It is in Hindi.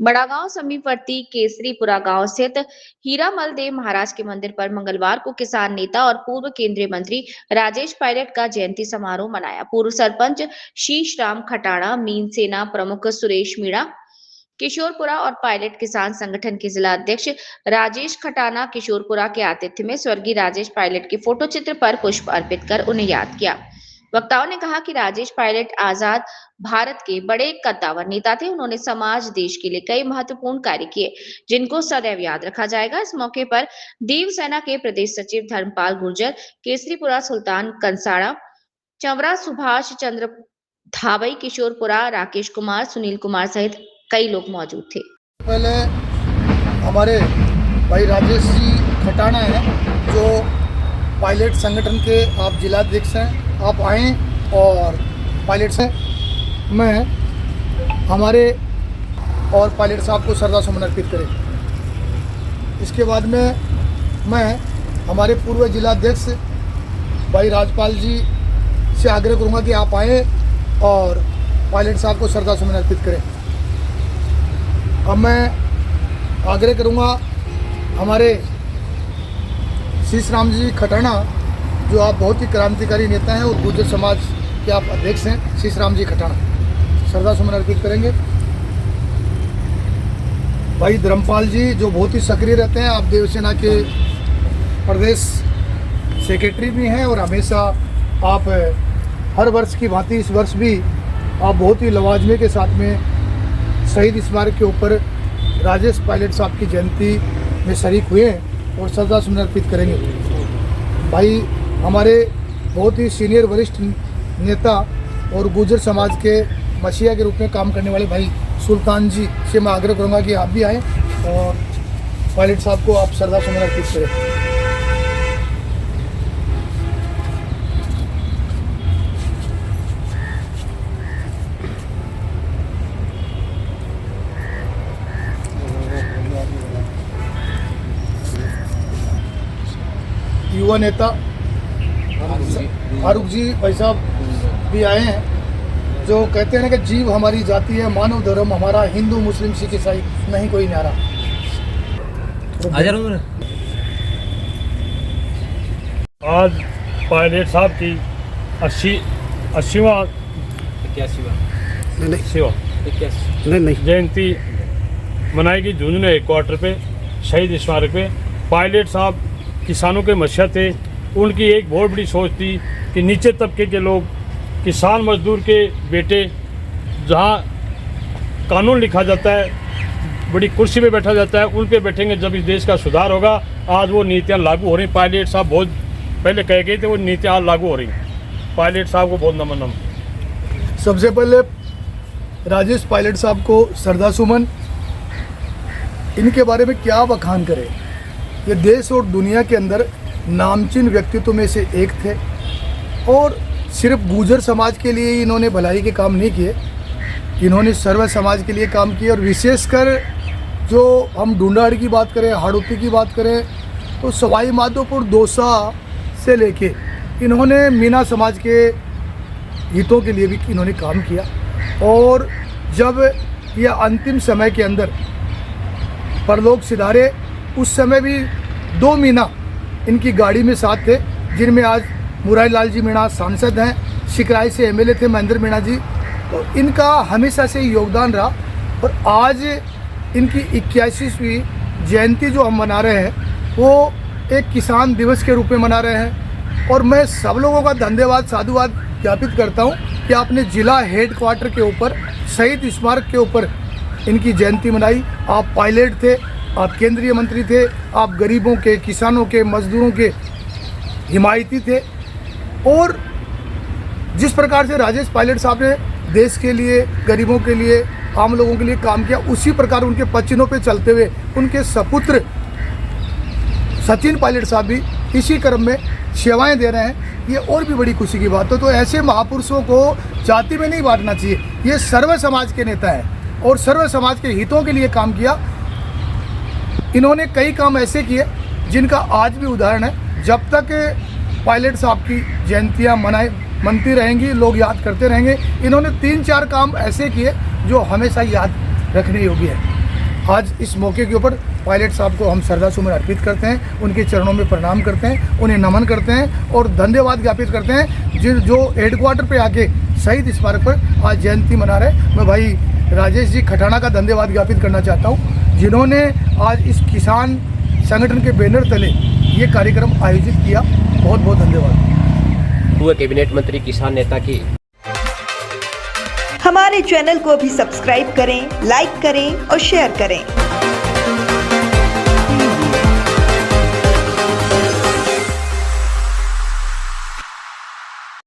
बड़ागांव समीपवर्ती केसरीपुरा गांव स्थित हीरामल देव महाराज के मंदिर पर मंगलवार को किसान नेता और पूर्व केंद्रीय मंत्री राजेश पायलट का जयंती समारोह मनाया। पूर्व सरपंच शीश राम खटाणा, मीन सेना प्रमुख सुरेश मीणा, किशोरपुरा और पायलट किसान संगठन के जिला अध्यक्ष राजेश खटाना किशोरपुरा के आतिथ्य में स्वर्गीय राजेश पायलट के फोटो चित्र पर पुष्प अर्पित कर उन्हें याद किया। वक्ताओं ने कहा कि राजेश पायलट आजाद भारत के बड़े कद्दावर नेता थे। उन्होंने समाज देश के लिए कई महत्वपूर्ण कार्य किए, जिनको सदैव याद रखा जाएगा। इस मौके पर देव सेना के प्रदेश सचिव धर्मपाल गुर्जर, केसरीपुरा सुल्तान कंसाड़ा, चंवरा सुभाष चंद्र धावई, किशोरपुरा राकेश कुमार, सुनील कुमार सहित कई लोग मौजूद थे। पहले हमारे भाई राजेश जी खटाना है, जो पायलट संगठन के आप जिलाध्यक्ष हैं, आप आए और पायलट से मैं हमारे और पायलट साहब को श्रद्धा सुमन अर्पित करें। इसके बाद में मैं हमारे पूर्व जिलाध्यक्ष भाई राजपाल जी से आग्रह करूंगा कि आप आए और पायलट साहब को श्रद्धा सुमन अर्पित करें। अब मैं आग्रह करूंगा हमारे शीश राम जी खटाना, जो आप बहुत ही क्रांतिकारी नेता हैं और गुर्जर समाज के आप अध्यक्ष हैं, शीश राम जी खटाना, श्रद्धा सुमन अर्पित करेंगे। भाई धर्मपाल जी, जो बहुत ही सक्रिय रहते हैं, आप देवसेना के प्रदेश सेक्रेटरी भी हैं और हमेशा आप हर वर्ष की भांति इस वर्ष भी आप बहुत ही लवाजमे के साथ में शहीद स्मारक के ऊपर राजेश पायलट साहब की जयंती में शरीक हुए हैं और श्रद्धा सुमन अर्पित करेंगे। भाई हमारे बहुत ही सीनियर वरिष्ठ नेता और गुर्जर समाज के मसीहा के रूप में काम करने वाले भाई सुल्तान जी से मैं आग्रह करूंगा कि आप भी आएँ और पायलट साहब को आप श्रद्धा सुमन अर्पित करें। युवा नेता फारूक जी भाई साहब भी आए हैं, जो कहते हैं कि जीव हमारी जाति है, मानव धर्म हमारा, हिंदू मुस्लिम सिख ईसाई नहीं कोई न्यारा। आज पायलट साहब की 80वां जयंती मनाएगी झुंझुनू हेडक्वार्टर पे शहीद स्मारक पे। पायलट साहब किसानों के मसीहा थे। उनकी एक बहुत बड़ी सोच थी कि नीचे तबके के लोग, किसान मजदूर के बेटे, जहाँ कानून लिखा जाता है, बड़ी कुर्सी पे बैठा जाता है, उन पे बैठेंगे जब इस देश का सुधार होगा। आज वो नीतियाँ लागू हो रही। पायलट साहब बहुत पहले कह गए थे, वो नीतियाँ आज लागू हो रही। पायलट साहब को बहुत नमन। सबसे पहले राजेश पायलट साहब को श्रद्धा सुमन। इनके बारे में क्या बखान करें। ये देश और दुनिया के अंदर नामचीन व्यक्तित्व में से एक थे और सिर्फ गुर्जर समाज के लिए इन्होंने भलाई के काम नहीं किए, इन्होंने सर्व समाज के लिए काम किए। और विशेषकर जो हम ढूंढाड़ की बात करें, हाड़ौती की बात करें, तो सवाई माधोपुर दौसा से लेके इन्होंने मीना समाज के हितों के लिए भी इन्होंने काम किया। और जब यह अंतिम समय के अंदर परलोक सिधारे, उस समय भी 2 मीना इनकी गाड़ी में साथ थे, जिनमें आज मुरारी लाल जी मीणा सांसद हैं, शिकराई से एमएलए थे महेंद्र मीणा जी। तो इनका हमेशा से योगदान रहा। और आज इनकी 81वीं जयंती जो हम मना रहे हैं, वो एक किसान दिवस के रूप में मना रहे हैं। और मैं सब लोगों का धन्यवाद साधुवाद ज्ञापित करता हूँ कि आपने जिला हेडक्वार्टर के ऊपर शहीद स्मारक के ऊपर इनकी जयंती मनाई। आप पायलट थे, आप केंद्रीय मंत्री थे, आप गरीबों के, किसानों के, मजदूरों के हिमायती थे। और जिस प्रकार से राजेश पायलट साहब ने देश के लिए, गरीबों के लिए, आम लोगों के लिए काम किया, उसी प्रकार उनके पचिनों पे चलते हुए उनके सपुत्र सचिन पायलट साहब भी इसी क्रम में सेवाएं दे रहे हैं। ये और भी बड़ी खुशी की बात है। तो ऐसे महापुरुषों को जाति में नहीं बांटना चाहिए। ये सर्व समाज के नेता हैं और सर्व समाज के हितों के लिए काम किया। इन्होंने कई काम ऐसे किए जिनका आज भी उदाहरण है। जब तक पायलट साहब की जयंतियाँ मनती रहेंगी, लोग याद करते रहेंगे। इन्होंने 3-4 काम ऐसे किए जो हमेशा याद रखने योग्य है। आज इस मौके के ऊपर पायलट साहब को हम श्रद्धा सुमन अर्पित करते हैं, उनके चरणों में प्रणाम करते हैं, उन्हें नमन करते हैं और धन्यवाद ज्ञापित करते हैं जो हेडक्वार्टर पे आके शहीद स्मारक पर आज जयंती मना रहे। मैं भाई राजेश जी खटाना का धन्यवाद ज्ञापित करना चाहता हूँ, जिन्होंने आज इस किसान संगठन के बैनर तले ये कार्यक्रम आयोजित किया। बहुत बहुत धन्यवाद। पूर्व कैबिनेट मंत्री किसान नेता की हमारे चैनल को भी सब्सक्राइब करें, लाइक करें और शेयर करें।